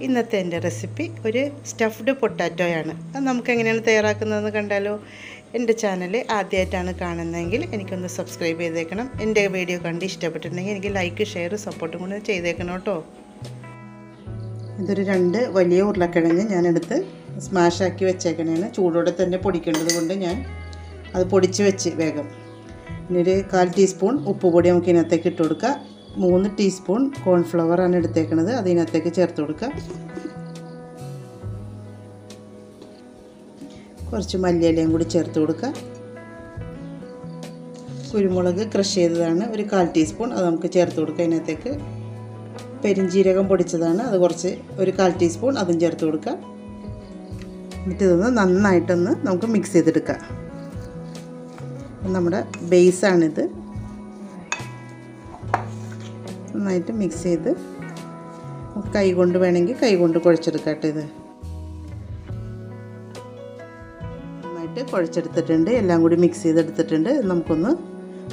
ഇന്നത്തെ എൻ്റെ റെസിപ്പി ഒരു സ്റ്റഫ്ഡ് പൊട്ടാറ്റോയാണ്. അത് നമുക്ക് എങ്ങനെയാണ് തയ്യാറാക്കുന്നതെന്ന് കണ്ടാലോ? എൻ്റെ ചാനൽ ആദ്യമായിട്ടാണ് കാണുന്നതെങ്കിൽ എനിക്കൊന്ന് സബ്സ്ക്രൈബ് ചെയ്തേക്കണം. എൻ്റെ വീഡിയോ കണ്ട് ഇഷ്ടപ്പെട്ടിട്ടുണ്ടെങ്കിൽ എനിക്ക് ലൈക്ക്, ഷെയർ, സപ്പോർട്ടും കൂടെ ചെയ്തേക്കണം കേട്ടോ. ഇതൊരു 2 വലിയ ഉരുളക്കിഴങ്ങ് ഞാനെടുത്ത് സ്മാഷാക്കി വെച്ചേക്കണേണ്. ചൂടോടെ തന്നെ പൊടിക്കേണ്ടത് കൊണ്ട് ഞാൻ അത് പൊടിച്ച് വെച്ച് വേഗം. പിന്നെ ഒരു 1/4 ടീസ്പൂൺ ഉപ്പുപൊടി നമുക്ക് ഇതിനകത്തേക്ക് ഇട്ട് കൊടുക്കുക. 3 ടീസ്പൂൺ കോൺഫ്ലവറാണ് എടുത്തേക്കുന്നത്, അതിനകത്തേക്ക് ചേർത്ത് കൊടുക്കുക. കുറച്ച് മല്ലിയിലയും കൂടി ചേർത്ത് കൊടുക്കുക. കുരുമുളക് ക്രഷ് ചെയ്തതാണ് ഒരു 1/4 ടീസ്പൂൺ, അത് നമുക്ക് ചേർത്ത് കൊടുക്കുക. അതിനകത്തേക്ക് പെരിഞ്ജീരകം പൊടിച്ചതാണ്, അത് കുറച്ച് ഒരു 1/4 ടീസ്പൂൺ, അതും ചേർത്ത് കൊടുക്കുക. എന്നിട്ട് ഇതൊന്ന് നന്നായിട്ടൊന്ന് നമുക്ക് മിക്സ് ചെയ്തെടുക്കാം. നമ്മുടെ ബേസാണിത്. നന്നായിട്ട് മിക്സ് ചെയ്ത് കൈ കൊണ്ട് വേണമെങ്കിൽ കൈ കൊണ്ട് കുഴച്ചെടുക്കട്ടെ. ഇത് നന്നായിട്ട് കുഴച്ചെടുത്തിട്ടുണ്ട്, എല്ലാം കൂടി മിക്സ് ചെയ്തെടുത്തിട്ടുണ്ട്. നമുക്കൊന്ന്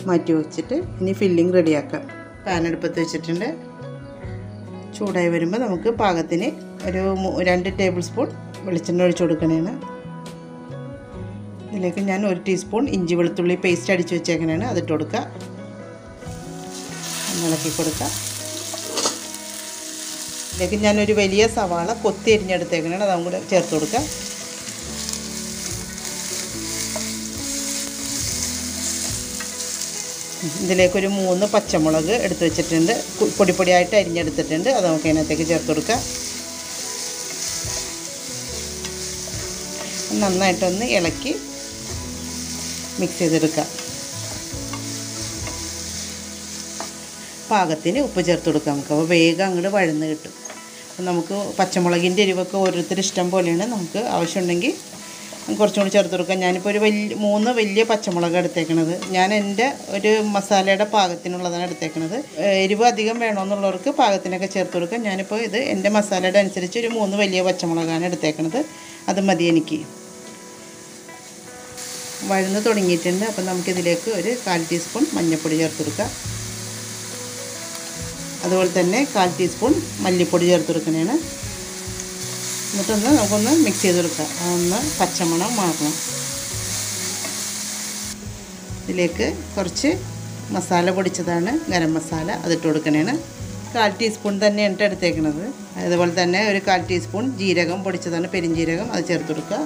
മാറ്റി വെച്ചിട്ട് ഇനി ഫില്ലിങ് റെഡിയാക്കാം. പാൻ അടുപ്പത്ത് വെച്ചിട്ടുണ്ട്. ചൂടായി വരുമ്പോൾ നമുക്ക് പാകത്തിന് ഒരു 2 ടേബിൾ സ്പൂൺ വെളിച്ചെണ്ണ ഒഴിച്ച് കൊടുക്കണേണ്. ഇതിലേക്ക് ഞാൻ 1 ടീസ്പൂൺ ഇഞ്ചി വെളുത്തുള്ളി പേസ്റ്റ് അടിച്ച് വെച്ചേക്കണേണ്, അതിട്ട് കൊടുക്കുക. ഇളക്കി കൊടുക്കുക. ഇതിലേക്ക് ഞാനൊരു വലിയ സവാള കൊത്തി എരിഞ്ഞെടുത്തേക്കണേണ്, അതും കൂടെ ചേർത്ത് കൊടുക്കുക. ഇതിലേക്കൊരു 3 പച്ചമുളക് എടുത്ത് വെച്ചിട്ടുണ്ട്, പൊടിപ്പൊടിയായിട്ട് അരിഞ്ഞെടുത്തിട്ടുണ്ട്, അത് നമുക്ക് അതിനകത്തേക്ക് ചേർത്ത് കൊടുക്കുക. നന്നായിട്ടൊന്ന് ഇളക്കി മിക്സ് ചെയ്തെടുക്കുക. പാകത്തിന് ഉപ്പ് ചേർത്ത് കൊടുക്കാം നമുക്ക്, അപ്പോൾ വേഗം അങ്ങോട്ട് വഴന്ന് കിട്ടും. അപ്പം നമുക്ക് പച്ചമുളകിൻ്റെ എരിവൊക്കെ ഓരോരുത്തർ ഇഷ്ടം പോലെയാണ്, നമുക്ക് ആവശ്യമുണ്ടെങ്കിൽ കുറച്ചും കൂടി ചേർത്ത് കൊടുക്കാം. ഞാനിപ്പോൾ ഒരു 3 വലിയ പച്ചമുളക് എടുത്തേക്കണത്. ഞാൻ എൻ്റെ ഒരു മസാലയുടെ പാകത്തിനുള്ളതാണ് എടുത്തേക്കണത്. എരിവ് അധികം വേണമെന്നുള്ളവർക്ക് പാകത്തിനൊക്കെ ചേർത്ത് കൊടുക്കാം. ഞാനിപ്പോൾ ഇത് എൻ്റെ മസാലയുടെ അനുസരിച്ച് ഒരു 3 വലിയ പച്ചമുളകാണ് എടുത്തേക്കണത്, അത് മതി എനിക്ക്. വഴന്ന് തുടങ്ങിയിട്ടുണ്ട്. അപ്പം നമുക്കിതിലേക്ക് ഒരു 1/4 ടീസ്പൂൺ മഞ്ഞൾപ്പൊടി ചേർത്ത് കൊടുക്കുക. അതുപോലെ തന്നെ 1/4 ടീസ്പൂൺ മല്ലിപ്പൊടി ചേർത്ത് കൊടുക്കണേണ്. എന്നിട്ടൊന്ന് നമുക്കൊന്ന് മിക്സ് ചെയ്ത് കൊടുക്കാം, ഒന്ന് പച്ചമണം മാറണം. ഇതിലേക്ക് കുറച്ച് മസാല പൊടിച്ചതാണ്, ഗരം മസാല, അതിട്ട് കൊടുക്കണേണ്. 1/4 ടീസ്പൂൺ തന്നെയാണ് എടുത്തേക്കണത്. അതുപോലെ തന്നെ ഒരു 1/4 ടീസ്പൂൺ ജീരകം പൊടിച്ചതാണ്, പെരിഞ്ജീരകം, അത് ചേർത്ത് കൊടുക്കുക.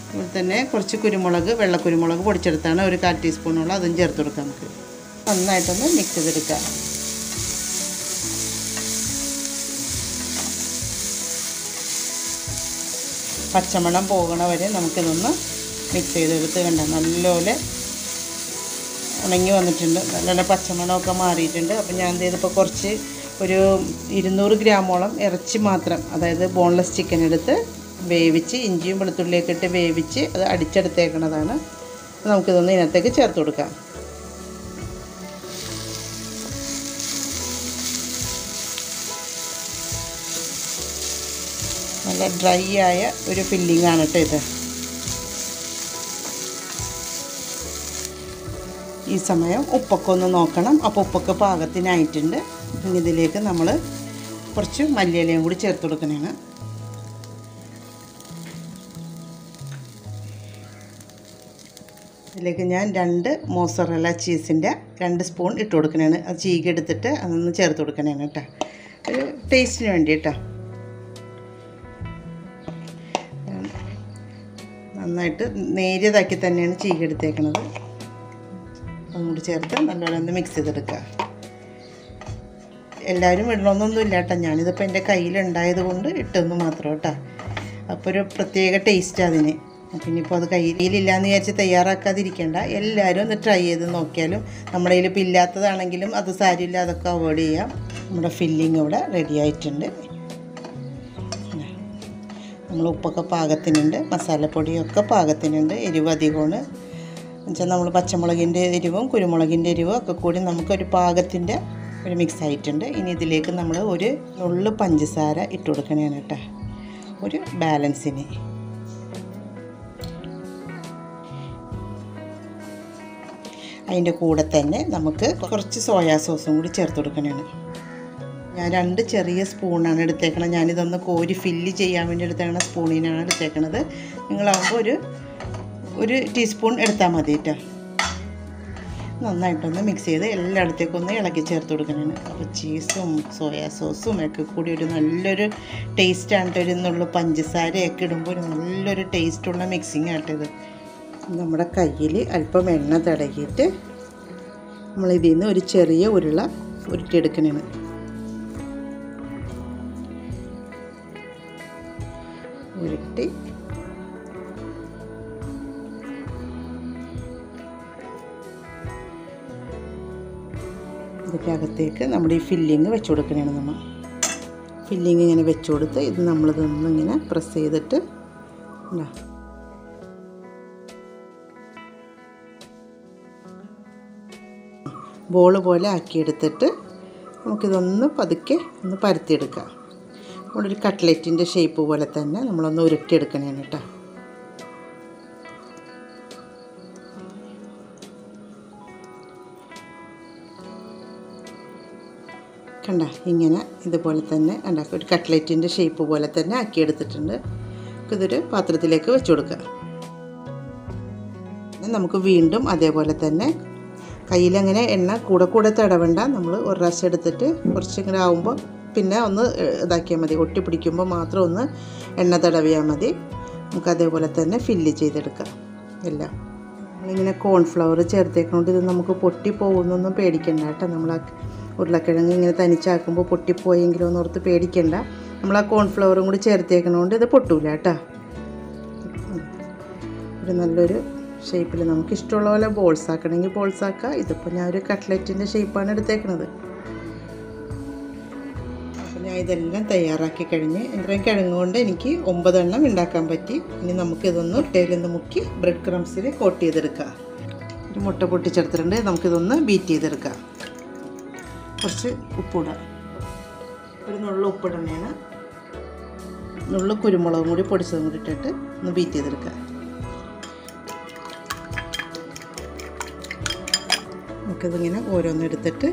അതുപോലെ തന്നെ കുറച്ച് കുരുമുളക്, വെള്ളക്കുരുമുളക് പൊടിച്ചെടുത്താണ് ഒരു 1/4 ടീസ്പൂണുള്ള, അതും ചേർത്ത് കൊടുക്കാം. നമുക്ക് നന്നായിട്ടൊന്ന് മിക്സ് ചെയ്തെടുക്കാം. പച്ചമണം പോകണ വരെ നമുക്കിതൊന്ന് മിക്സ് ചെയ്തെടുത്ത് കണ്ട നല്ലപോലെ ഉണങ്ങി വന്നിട്ടുണ്ട്. നല്ല പച്ചമണമൊക്കെ മാറിയിട്ടുണ്ട്. അപ്പോൾ ഞാൻ എന്ത് ചെയ്തപ്പോൾ കുറച്ച് ഒരു 200 ഗ്രാമോളം ഇറച്ചി മാത്രം, അതായത് ബോൺലെസ് ചിക്കൻ എടുത്ത് വേവിച്ച് ഇഞ്ചിയും വെളുത്തുള്ളിയൊക്കെ ഇട്ട് വേവിച്ച് അത് അടിച്ചെടുത്തേക്കണതാണ്. നമുക്കിതൊന്ന് ഇതിനകത്തേക്ക് ചേർത്ത് കൊടുക്കാം. നല്ല ഡ്രൈ ആയ ഒരു ഫില്ലിംഗ് ആണ് കേട്ടോ ഇത്. ഈ സമയം ഉപ്പൊക്കെ ഒന്ന് നോക്കണം. അപ്പോൾ ഉപ്പൊക്കെ പാകത്തിനായിട്ടുണ്ട്. ഇനി ഇതിലേക്ക് നമ്മൾ കുറച്ച് മല്ലിയിലയും കൂടി ചേർത്ത് കൊടുക്കണേണ്. ഇതിലേക്ക് ഞാൻ 2 മോസറല്ല ചീസിൻ്റെ 2 സ്പൂൺ ഇട്ട് കൊടുക്കണേണ്. അത് ചീകി എടുത്തിട്ട് അതൊന്ന് ചേർത്ത് കൊടുക്കണേണ് കേട്ടോ, ഒരു ടേസ്റ്റിന് വേണ്ടി കേട്ടോ. നന്നായിട്ട് നേരിയതാക്കി തന്നെയാണ് ചീകി എടുത്തേക്കണത്. അതും കൂടി ചേർത്ത് നല്ലോണം ഒന്ന് മിക്സ് ചെയ്തെടുക്കുക. എല്ലാവരും ഇടണമെന്നൊന്നുമില്ല കേട്ടോ, ഞാനിതിപ്പോൾ എൻ്റെ കയ്യിലുണ്ടായത് കൊണ്ട് ഇട്ടെന്ന് മാത്രം കേട്ടോ. അപ്പോൾ ഒരു പ്രത്യേക ടേസ്റ്റ് അതിന്. അപ്പം ഇനിയിപ്പോൾ അത് കയ്യിലില്ലാന്ന് വിചാരിച്ച് തയ്യാറാക്കാതിരിക്കേണ്ട, എല്ലാവരും ഒന്ന് ട്രൈ ചെയ്ത് നോക്കിയാലും. നമ്മുടെ കയ്യിൽ ഇപ്പോൾ ഇല്ലാത്തതാണെങ്കിലും അത് സാരമില്ല, അതൊക്കെ അവോയ്ഡ് ചെയ്യാം. നമ്മുടെ ഫില്ലിങ് ഇവിടെ റെഡി ആയിട്ടുണ്ട്. നമ്മൾ ഉപ്പൊക്കെ പാകത്തിനുണ്ട്, മസാലപ്പൊടിയൊക്കെ പാകത്തിനുണ്ട്. എരിവ് അധികമാണ് എന്നുവെച്ചാൽ നമ്മൾ പച്ചമുളകിൻ്റെ എരിവും കുരുമുളകിൻ്റെ എരിവും ഒക്കെ കൂടി നമുക്കൊരു പാകത്തിൻ്റെ ഒരു മിക്സ് ആയിട്ടുണ്ട്. ഇനി ഇതിലേക്ക് നമ്മൾ ഒരു നുള്ളു പഞ്ചസാര ഇട്ട് കൊടുക്കണേണ് കേട്ടോ, ഒരു ബാലൻസിന്. അതിൻ്റെ കൂടെ തന്നെ നമുക്ക് കുറച്ച് സോയാ സോസും കൂടി ചേർത്ത് കൊടുക്കണേണ്. ഞാൻ 2 ചെറിയ സ്പൂണാണ് എടുത്തേക്കണത്. ഞാനിതൊന്ന് കോരി ഫില്ല് ചെയ്യാൻ വേണ്ടി എടുത്തേക്കണ സ്പൂണിനാണ് എടുത്തേക്കണത്. നിങ്ങളാകുമ്പോൾ ഒരു ടീസ്പൂൺ എടുത്താൽ മതി കേട്ടോ. നന്നായിട്ടൊന്ന് മിക്സ് ചെയ്ത് എല്ലായിടത്തേക്കും ഒന്ന് ഇളക്കി ചേർത്ത് കൊടുക്കണതാണ്. അപ്പോൾ ചീസും സോയാ സോസും ഒക്കെ കൂടി ഒരു നല്ലൊരു ടേസ്റ്റാണ്. ഒരു പഞ്ചസാരയൊക്കെ ഇടുമ്പോൾ ഒരു നല്ലൊരു ടേസ്റ്റുള്ള മിക്സിങ് ആയിട്ടത്. നമ്മുടെ കയ്യിൽ അല്പം എണ്ണ തടകിയിട്ട് നമ്മളിതിൽ നിന്ന് ഒരു ചെറിയ ഉരുള ഉരുട്ടിയെടുക്കണതാണ്. ഉരുട്ടി ഇതിൻ്റെ അകത്തേക്ക് നമ്മുടെ ഈ ഫില്ലിങ് വെച്ച് കൊടുക്കണതാണ്. നമ്മൾ ഫില്ലിങ് ഇങ്ങനെ വെച്ച് കൊടുത്ത് ഇത് നമ്മളിതൊന്നും ഇങ്ങനെ പ്രസ് ചെയ്തിട്ട് ബോൾ പോലെ ആക്കിയെടുത്തിട്ട് നമുക്കിതൊന്ന് പതുക്കെ ഒന്ന് പരത്തിയെടുക്കാം. നമ്മളൊരു കട്ട്ലറ്റിൻ്റെ ഷേപ്പ് പോലെ തന്നെ നമ്മളൊന്ന് ഉരുട്ടിയെടുക്കണതാണ് കേട്ടോ. കണ്ട ഇങ്ങനെ ഇതുപോലെ തന്നെ ഉണ്ടാക്കുക. ഒരു കട്ട്ലറ്റിൻ്റെ ഷേപ്പ് പോലെ തന്നെ ആക്കിയെടുത്തിട്ടുണ്ട്. ഇതൊരു പാത്രത്തിലേക്ക് വെച്ച് കൊടുക്കുക. നമുക്ക് വീണ്ടും അതേപോലെ തന്നെ കയ്യിലങ്ങനെ എണ്ണ കൂടെ തടവണ്ട. നമ്മൾ ഒരു പ്രാവശ്യം എടുത്തിട്ട് കുറച്ചിങ്ങനെ ആകുമ്പോൾ പിന്നെ ഒന്ന് ഇതാക്കിയാൽ മതി. ഒട്ടിപ്പിടിക്കുമ്പോൾ മാത്രം ഒന്ന് എണ്ണ തടവിയാൽ മതി. നമുക്ക് അതേപോലെ തന്നെ ഫില്ല് ചെയ്തെടുക്കാം എല്ലാം. നമ്മളിങ്ങനെ കോൺഫ്ലവർ ചേർത്തേക്കൊണ്ട് ഇത് നമുക്ക് പൊട്ടിപ്പോകുന്നൊന്നും പേടിക്കണ്ട കേട്ടോ. നമ്മൾ ഉരുളക്കിഴങ്ങ് ഇങ്ങനെ തനിച്ചാക്കുമ്പോൾ പൊട്ടിപ്പോയെങ്കിലോ എന്ന് ഓർത്ത് പേടിക്കണ്ട. നമ്മൾ ആ കോൺഫ്ലവറും കൂടി ചേർത്തേക്കണോണ്ട് ഇത് പൊട്ടൂല കേട്ടോ. ഒരു നല്ലൊരു ഷേപ്പിൽ നമുക്ക് ഇഷ്ടമുള്ള പോലെ ബോൾസ് ആക്കണമെങ്കിൽ ബോൾസ് ആക്കാം. ഇതിപ്പോൾ ഞാൻ ഒരു കട്ട്ലറ്റിൻ്റെ ഷേപ്പാണ് എടുത്തേക്കണത്. അപ്പോൾ ഞാൻ ഇതെല്ലാം തയ്യാറാക്കി കഴിഞ്ഞ് ഇത്രയും കിഴങ്ങ് കൊണ്ട് എനിക്ക് 9 എണ്ണം ഉണ്ടാക്കാൻ പറ്റി. ഇനി നമുക്കിതൊന്ന് മുട്ടയിലൊന്ന് മുക്കി ബ്രെഡ് ക്രംസിൽ കോട്ട് ചെയ്തെടുക്കാം. ഒരു മുട്ട പൊട്ടിച്ചെടുത്തിട്ടുണ്ട്. നമുക്കിതൊന്ന് ബീറ്റ് ചെയ്തെടുക്കാം. കുറച്ച് ഉപ്പിടാം. ഒരു നുള്ളു ഉപ്പിടണേന് നുള്ളു കുരുമുളകും കൂടി പൊടിച്ചതും കൂടി ഇട്ടിട്ട് ഒന്ന് ബീറ്റ് ചെയ്തെടുക്കാം. നമുക്കിതിങ്ങനെ ഓരോന്നെടുത്തിട്ട്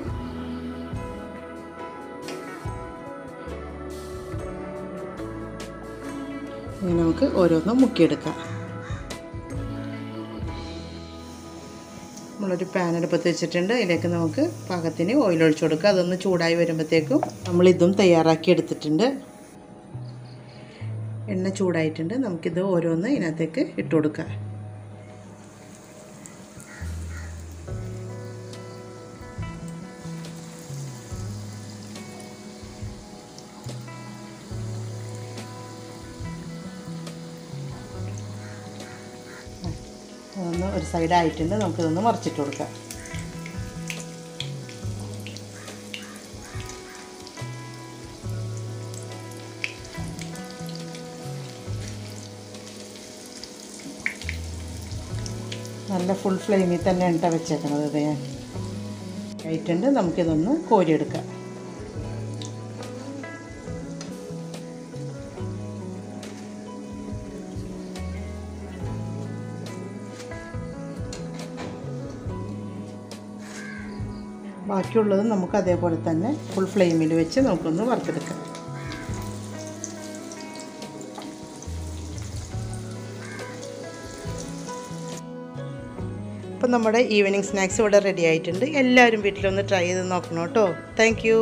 ഇങ്ങനെ നമുക്ക് ഓരോന്നും മുക്കിയെടുക്കാം. നമ്മളൊരു പാൻ അടുപ്പത്ത് വെച്ചിട്ടുണ്ട്. അതിലേക്ക് നമുക്ക് പാകത്തിന് ഓയിൽ ഒഴിച്ചു കൊടുക്കുക. അതൊന്ന് ചൂടായി വരുമ്പോഴത്തേക്കും നമ്മളിതും തയ്യാറാക്കി എടുത്തിട്ടുണ്ട്. എണ്ണ ചൂടായിട്ടുണ്ട്. നമുക്കിത് ഓരോന്ന് ഇതിനകത്തേക്ക് ഇട്ട് കൊടുക്കാം. അതൊന്ന് ഒരു സൈഡായിട്ടുണ്ട്. നമുക്കിതൊന്ന് മറിച്ചിട്ട് കൊടുക്കാം. നല്ല ഫുൾ ഫ്ലെയിമിൽ തന്നെ ഇട്ട വെച്ചേക്കണത്. ഇത് ഞാൻ ആയിട്ടുണ്ട്. നമുക്കിതൊന്ന് കോരിയെടുക്കാം. ബാക്കിയുള്ളത് നമുക്ക് അതേപോലെ തന്നെ ഫുൾ ഫ്ലെയിമിൽ വെച്ച് നമുക്കൊന്ന് വറുത്തെടുക്കാം. അപ്പം നമ്മുടെ ഈവനിങ് സ്നാക്സ് ഇവിടെ റെഡി ആയിട്ടുണ്ട്. എല്ലാവരും വീട്ടിലൊന്ന് ട്രൈ ചെയ്ത് നോക്കണം കേട്ടോ. Thank you.